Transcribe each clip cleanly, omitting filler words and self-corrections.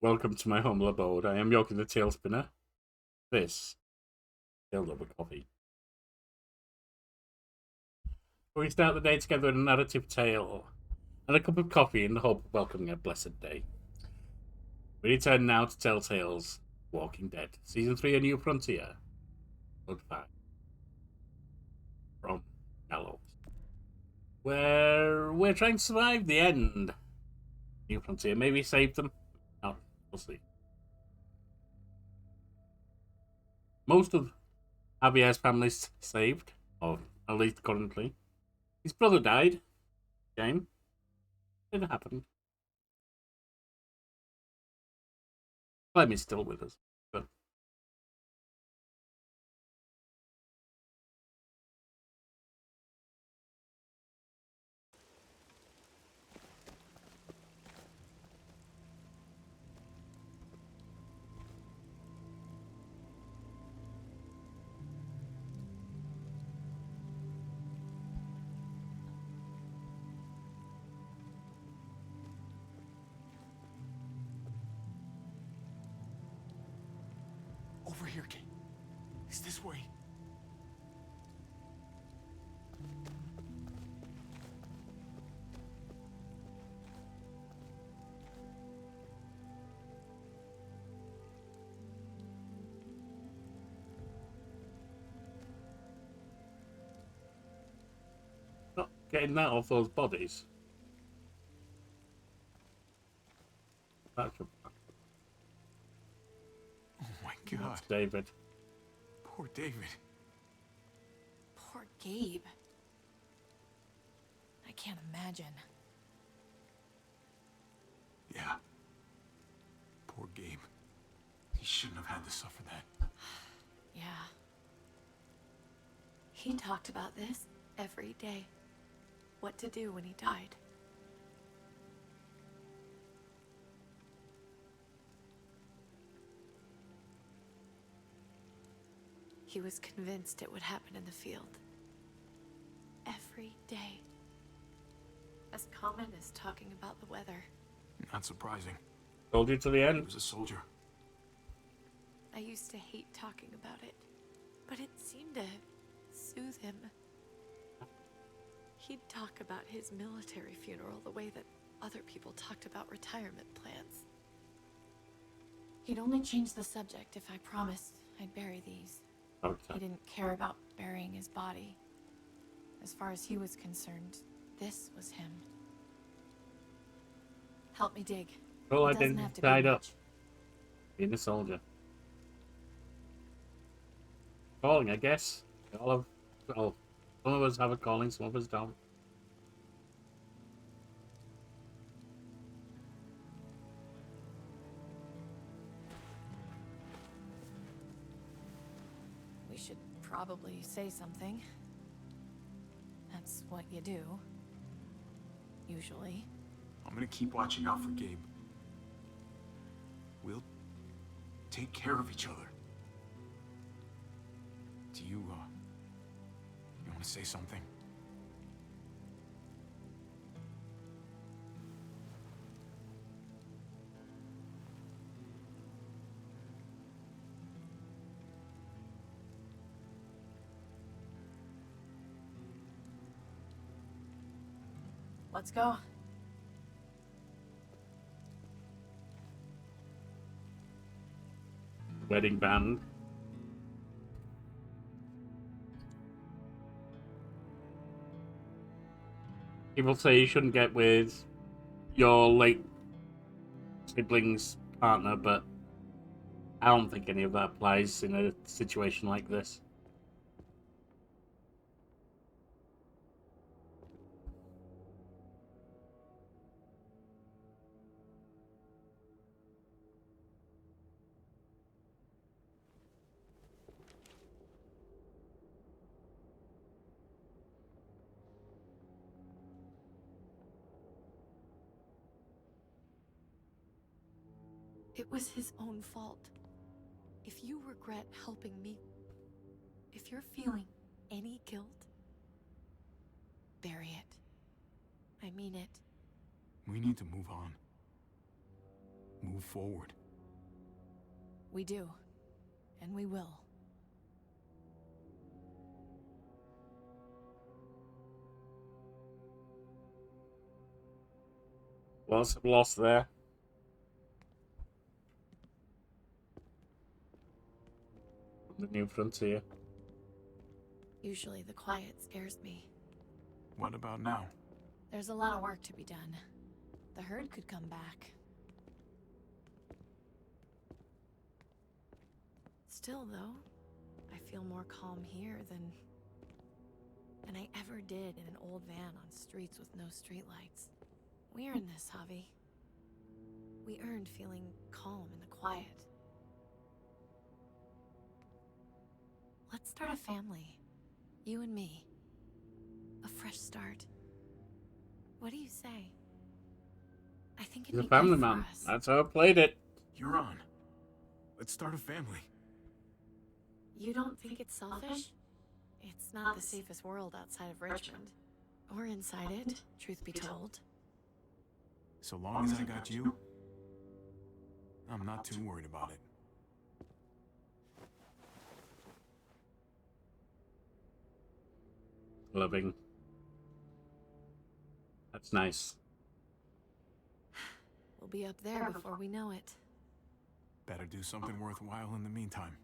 Welcome to my humble abode. I am Yoki the Tail Spinner. This filled up with coffee. We start the day together with a narrative tale and a cup of coffee in the hope of welcoming a blessed day. We return now to Telltale's Walking Dead, Season 3, A New Frontier, Episode 5, from Gallows, where we're trying to survive the end. New Frontier, maybe save them. No, we'll see. Most of Javier's family's saved, or at least currently. His brother died. Shame. It happened. Clem is still with us, but over here, Kate. It's this way. not getting that off those bodies. That's Oh my God. David. Poor David. Poor Gabe. I can't imagine. Yeah. Poor Gabe. He shouldn't have had to suffer that. Yeah. He talked about this every day. What to do when he died. He was convinced it would happen in the field. Every day. As common as talking about the weather. Not surprising. Told you to the He end. was a soldier. I used to hate talking about it, but it seemed to soothe him. He'd talk about his military funeral the way that other people talked about retirement plans. He'd only change the subject if I promised I'd bury these. He Okay. didn't care about burying his body. As far as he was concerned, this was him. Help me dig. Well, I It doesn't didn't have to tied be up. much. Being a soldier. Calling, I guess. All of, well, some of us have a calling, some of us don't. We should probably say something. That's what you do. Usually. I'm gonna keep watching out for Gabe. We'll take care of each other. Do you want to say something? Let's go. Wedding band. People say you shouldn't get with your late sibling's partner, but I don't think any of that applies in a situation like this. It was his own fault. If you regret helping me, if you're feeling any guilt, bury it. I mean it. We need to move on. Move move forward. We do. And we will. Lots of loss there. The new frontier. Usually the quiet scares me. What about now? There's a lot of work to be done. The herd could come back. Still, though, I feel more calm here than I ever did in an old van on streets with no streetlights. We earned this, Javi. We earned feeling calm in the quiet. Let's start a family. You and me. A fresh start. What do you say? I think it'd He's be a family good for man. us. That's how I played it. You're on. Let's start a family. You don't think it's selfish? It's not the safest world outside of Richmond. Or inside it, truth be told. So long as I got you, I'm not too worried about it. Loving. That's nice. We'll be up there before we know it. Better do something worthwhile in the meantime.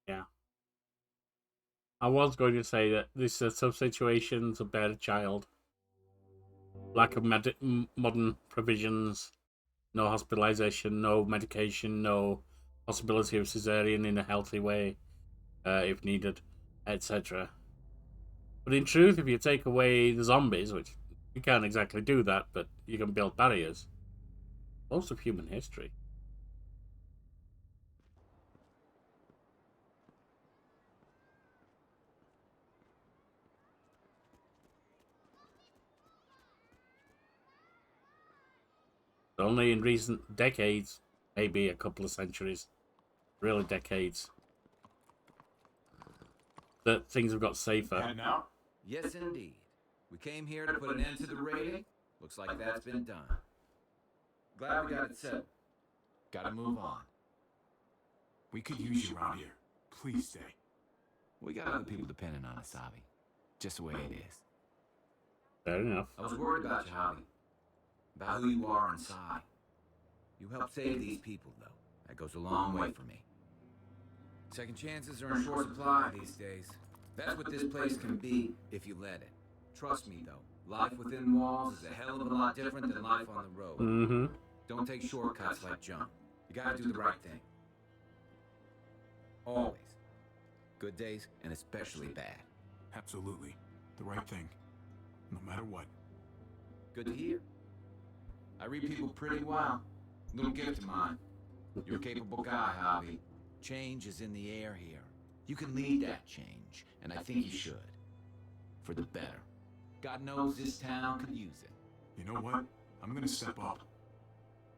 Yeah. I was going to say that this is some situations a better child. Lack of modern provisions, no hospitalization, no medication, no possibility of cesarean in a healthy way, if needed, etc. But in truth, if you take away the zombies, which you can't exactly do that, but you can build barriers, most of human history. Only in recent decades, maybe a couple of centuries, really decades, that things have got safer. And now? Yes, indeed. We came here to put an end to the raiding. Looks like that's been done. Glad we got it settled. Gotta move on. We could use you around here. Please stay. We got other people depending on us, Javi. Just the way it is. Fair enough. I was worried about you, Javi. About who you are inside. You helped save these people, though. That goes a long way for me. Second chances are in short supply these days. That's what this place can be if you let it. Trust me, though. Life within walls is a hell of a lot different than life on the road. Mm-hmm. Don't take shortcuts like John. You gotta do the right thing. Always. Good days, and especially bad. Absolutely. The right thing. No matter what. Good to hear. I read people pretty well. Little gift of mine. You're a capable guy, Javi. Change is in the air here. You can lead that change, and I think you should. For the better. God knows this town could use it. You know what? I'm gonna step up.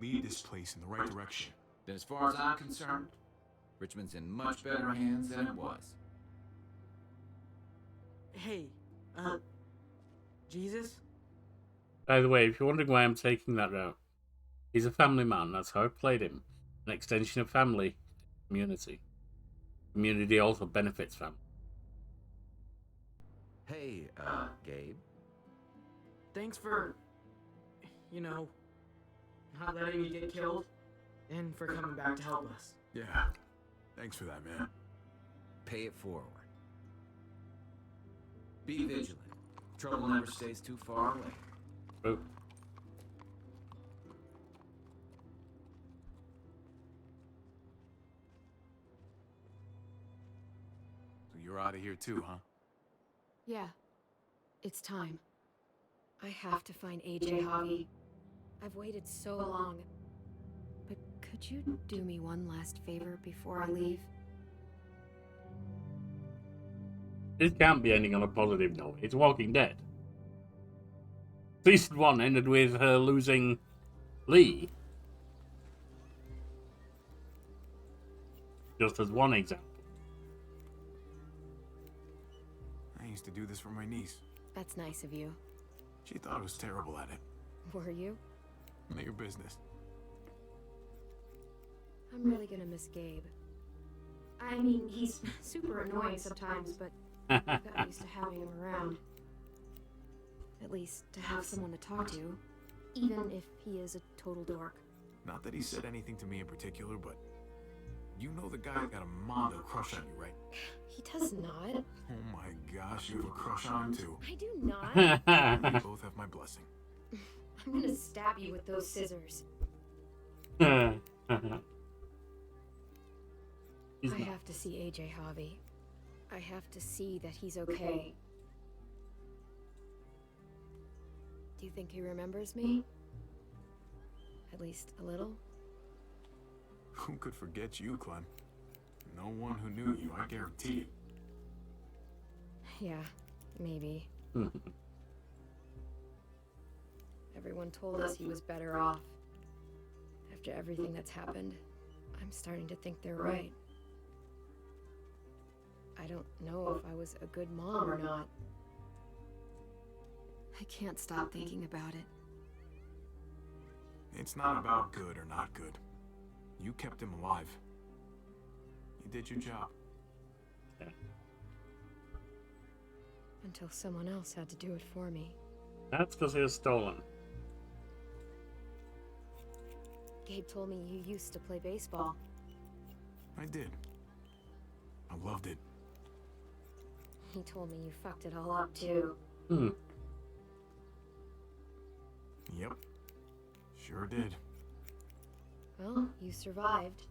Lead this place in the right direction. Then as far as I'm concerned, Richmond's in much better hands than it was. Hey, Jesus? By the way, if you're wondering why I'm taking that route, he's a family man. That's how I played him. An extension of family, community. Community also benefits family. Hey, Gabe. Thanks for, not letting me get killed, and for coming back to help us. Yeah. Thanks for that, man. Pay it forward. Be vigilant. Trouble never stays too far away. Oh. So you're out of here too, huh? Yeah. It's time. I have to find AJ, Javi. I've waited so long. But could you do me one last favor before I leave? This can't be ending on a positive note. It's Walking Dead. Season 1 ended with her losing Lee. Just as one example. I used to do this for my niece. That's nice of you. She thought I was terrible at it. Were you? None of your business. I'm really gonna miss Gabe. I mean, he's super annoying sometimes, but I got used to having him around. At least to have someone to talk to, even if he is a total dork. Not that he said anything to me in particular, but you know the guy got a Mondo crush on you, right? He does not. Oh my gosh, you have a crush on him too. I do not. You both have my blessing. I'm gonna stab you with those scissors. He's I not. have to see AJ Javi. I have to see that he's okay. Do you think he remembers me? At least a little? Who could forget you, Clem? No one who knew you, I guarantee it. Yeah, maybe. Everyone told us he was better off. After everything that's happened, I'm starting to think they're right. I don't know if I was a good mom or not. I can't stop thinking about it. It's not about good or not good. You kept him alive. You did your job. Until someone else had to do it for me. That's because he was stolen. Gabe told me you used to play baseball. I did. I loved it. He told me you fucked it all up too. Yep. Sure did. Well, you survived,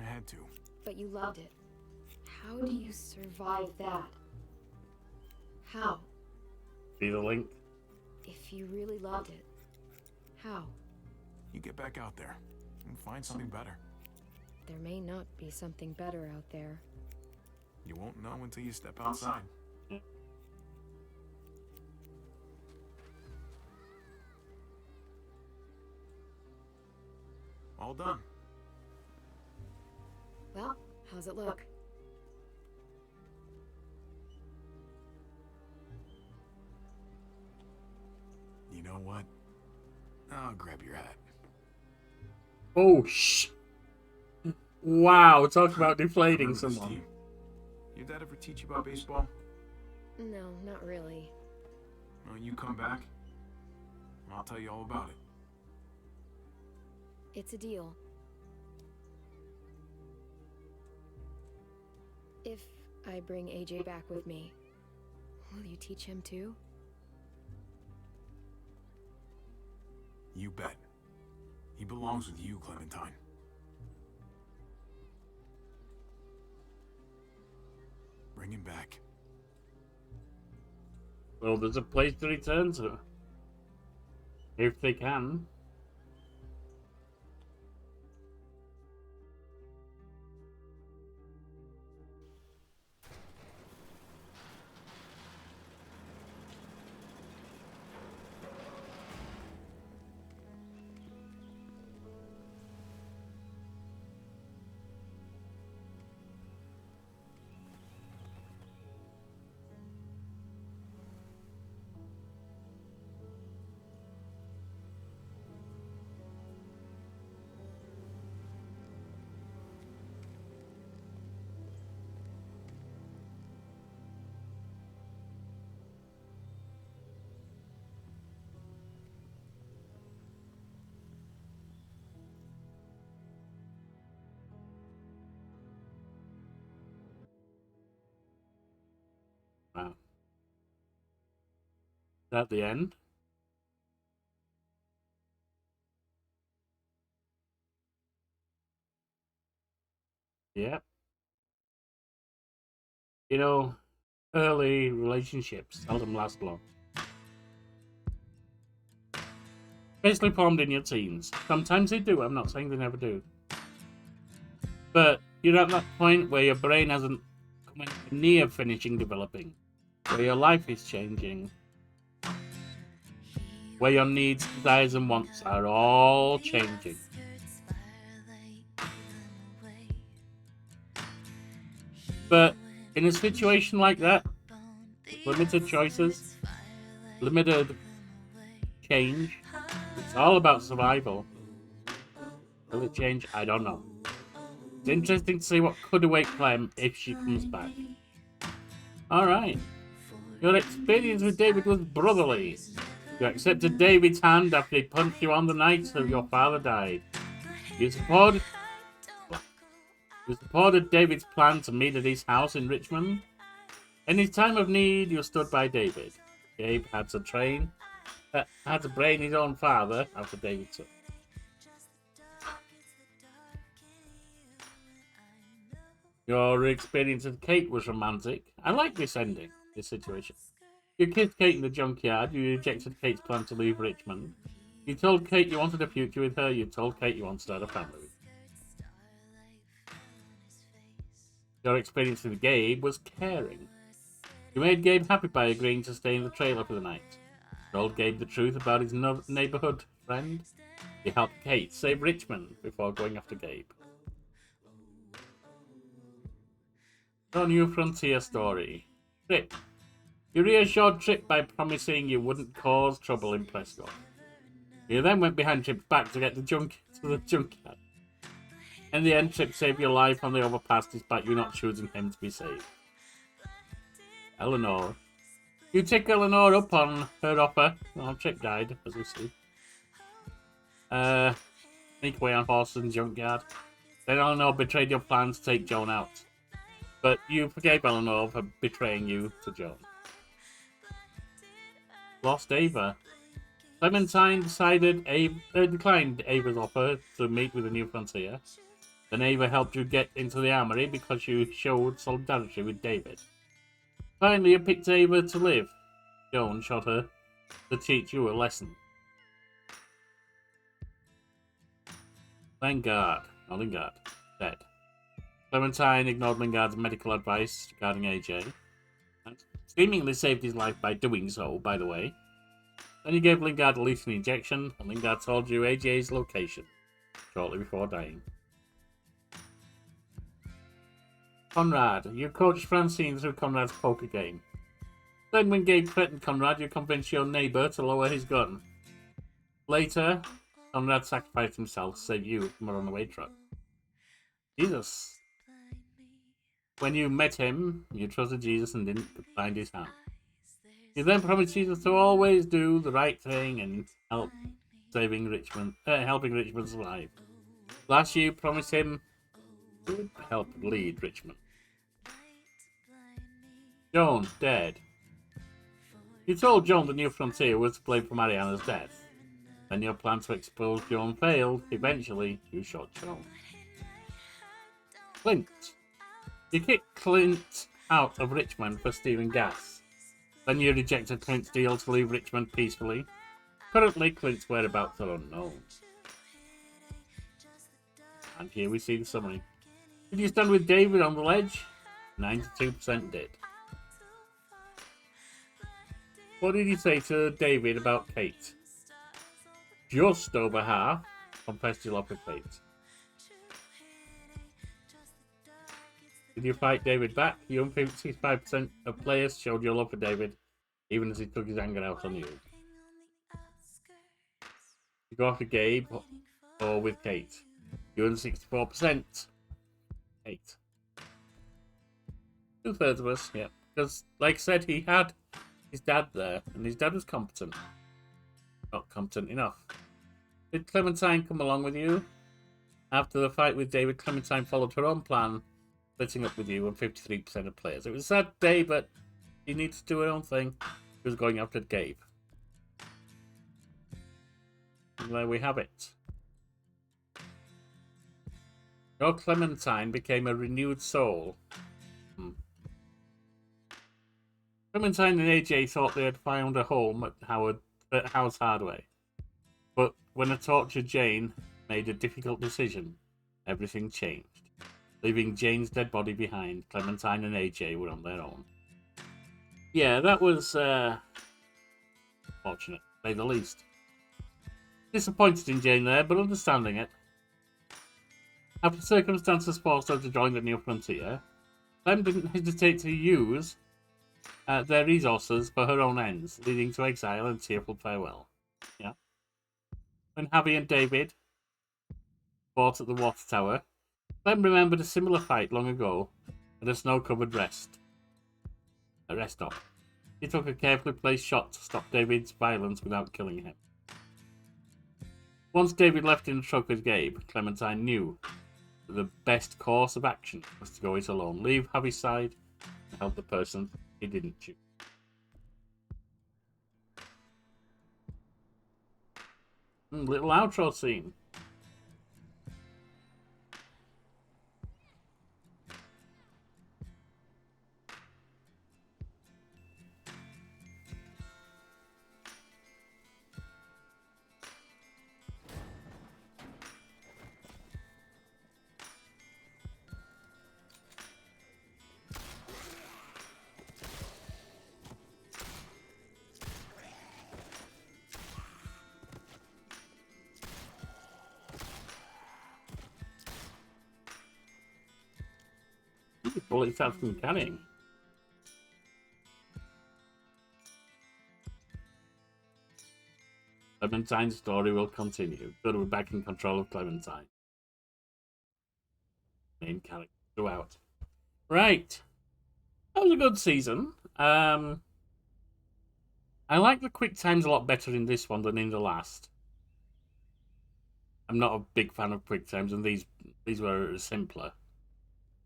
I had to. but you loved it. How do you survive that? How? See the link? If you really loved it, how? You get back out there and find something better. There may not be something better out there. You won't know until you step outside. All done. Well, how's it look? You know what? I'll grab your hat. Oh, wow, talk about deflating Remember this someone. team? Your dad ever teach you about baseball? No, not really. Well, you come back, and I'll tell you all about it. It's a deal. If I bring AJ back with me, will you teach him too? You bet. He belongs with you, Clementine. Bring him back. Well, there's a place to return to. If they can. Wow. Is that the end? Yep. You know, early relationships seldom last long. Basically formed in your teens. Sometimes they do, I'm not saying they never do. But you're at that point where your brain hasn't come anywhere near finishing developing. Where your life is changing. where your needs, desires, and wants are all changing. But in a situation like that, with limited choices, limited change, it's all about survival. Will it change? I don't know. It's interesting to see what could await Clem if she comes back. Alright. Your experience with David was brotherly. You accepted David's hand after he punched you on the night that your father died. You supported David's plan to meet at his house in Richmond. In his time of need, you stood by David. Gabe had to brain his own father after David took. Your experience with Kate was romantic. I like this ending, this situation. You kissed Kate in the junkyard. You rejected Kate's plan to leave Richmond. You told Kate you wanted a future with her. You told Kate you wanted to start a family with her. Your experience with Gabe was caring. You made Gabe happy by agreeing to stay in the trailer for the night. You told Gabe the truth about his neighborhood friend. You helped Kate save Richmond before going after Gabe. Your new frontier story. Trip. You reassured Trip by promising you wouldn't cause trouble in Prescott. You then went behind Trip's back to get to the junkyard. In the end, Trip saved your life on the overpass despite you not choosing him to be saved. Eleanor. You take Eleanor up on her offer. Well, Trip died, as we see. Sneak away on horses in the junkyard. Then Eleanor betrayed your plan to take Joan out. But you forgave Eleanor for betraying you to Joan. Lost Ava. Clementine declined Ava's offer to meet with the New Frontier. Then Ava helped you get into the armory because you showed solidarity with David. Finally, you picked Ava to live. Joan shot her to teach you a lesson. Lingard, dead. Clementine ignored Lingard's medical advice regarding AJ. And seemingly saved his life by doing so, by the way. Then you gave Lingard a lethal injection, and Lingard told you AJ's location shortly before dying. Conrad, you coached Francine through Conrad's poker game. Then when Gabe threatened Conrad, you convinced your neighbour to lower his gun. Later, Conrad sacrificed himself to save you from a runaway truck. Jesus. When you met him, you trusted Jesus and didn't bind his hand. You then promised Jesus to always do the right thing and helping Richmond survive. Last year, you promised him to help lead Richmond. Joan, dead. You told Joan the New Frontier was to blame for Mariana's death. Then your plan to expose Joan failed. Eventually, you shot Joan. Clint. You kicked Clint out of Richmond for stealing gas. Then you rejected Clint's deal to leave Richmond peacefully. Currently, Clint's whereabouts are unknown. And here we see the summary. Did you stand with David on the ledge? 92% did. What did you say to David about Kate? Just over half confessed your love for Kate. Did you fight David back? You and 65% of players showed your love for David, even as he took his anger out on you. You go after Gabe or with Kate. You and 64%. Kate. 2/3 of us, yeah. Because, like I said, he had his dad there, and his dad was competent. Not competent enough. Did Clementine come along with you? After the fight with David, Clementine followed her own plan, splitting up with you and 53% of players. It was a sad day, but she needs to do her own thing. She was going after Gabe. And there we have it. Your Clementine became a renewed soul. Clementine and AJ thought they had found a home at House Hardway. But when a tortured Jane made a difficult decision, everything changed. Leaving Jane's dead body behind, Clementine and AJ were on their own. Yeah, that was fortunate. say the least. Disappointed in Jane there, but understanding it. After circumstances forced her to join the New Frontier, Clem didn't hesitate to use their resources for her own ends, leading to exile and tearful farewell. Yeah. When Javi and David fought at the water tower, Clem remembered a similar fight long ago at a snow-covered rest stop. He took a carefully placed shot to stop David's violence without killing him. Once David left in the truck with Gabe, Clementine knew that the best course of action was to go it alone, leave Javi's side, and help the person he didn't choose. Little outro scene. Bullets out from canning. Clementine's story will continue. Good, we're back in control of Clementine. Main character throughout. Right. That was a good season. I like the quick times a lot better in this one than in the last. I'm not a big fan of quick times, and these were simpler.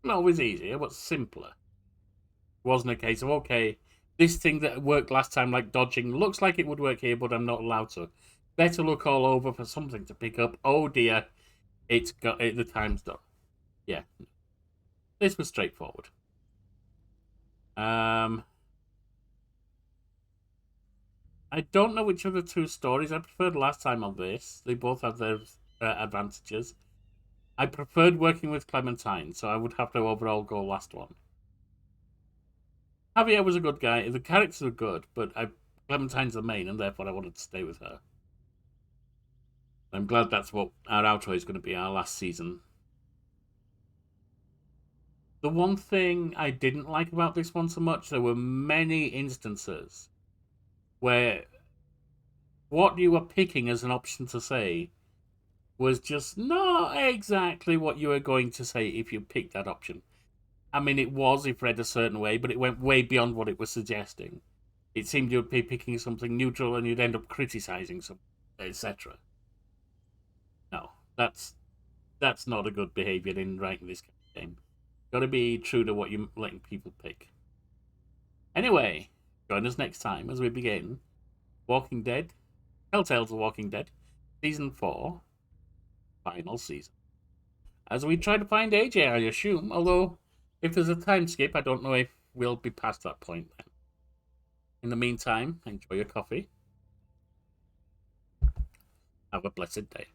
Not always easier, but simpler. It wasn't a case of, okay, this thing that worked last time, like dodging, looks like it would work here, but I'm not allowed to. Better look all over for something to pick up. Oh dear, the time's done. Yeah. This was straightforward. I don't know which of the two stories I preferred last time on this. They both have their advantages. I preferred working with Clementine, so I would have to overall go last one. Javier was a good guy. The characters are good, but Clementine's the main, and therefore I wanted to stay with her. I'm glad that's what our outro is going to be, our last season. The one thing I didn't like about this one so much, there were many instances where what you were picking as an option to say was just not exactly what you were going to say if you picked that option. I mean, it was if read a certain way, but it went way beyond what it was suggesting. It seemed you'd be picking something neutral and you'd end up criticizing something, etc. No, that's not a good behavior in writing this kind of game. Got to be true to what you're letting people pick. Anyway, join us next time as we begin Walking Dead, Telltale's The Walking Dead, Season 4, final season. As we try to find AJ, I assume, although if there's a time skip, I don't know if we'll be past that point then. In the meantime, enjoy your coffee. Have a blessed day.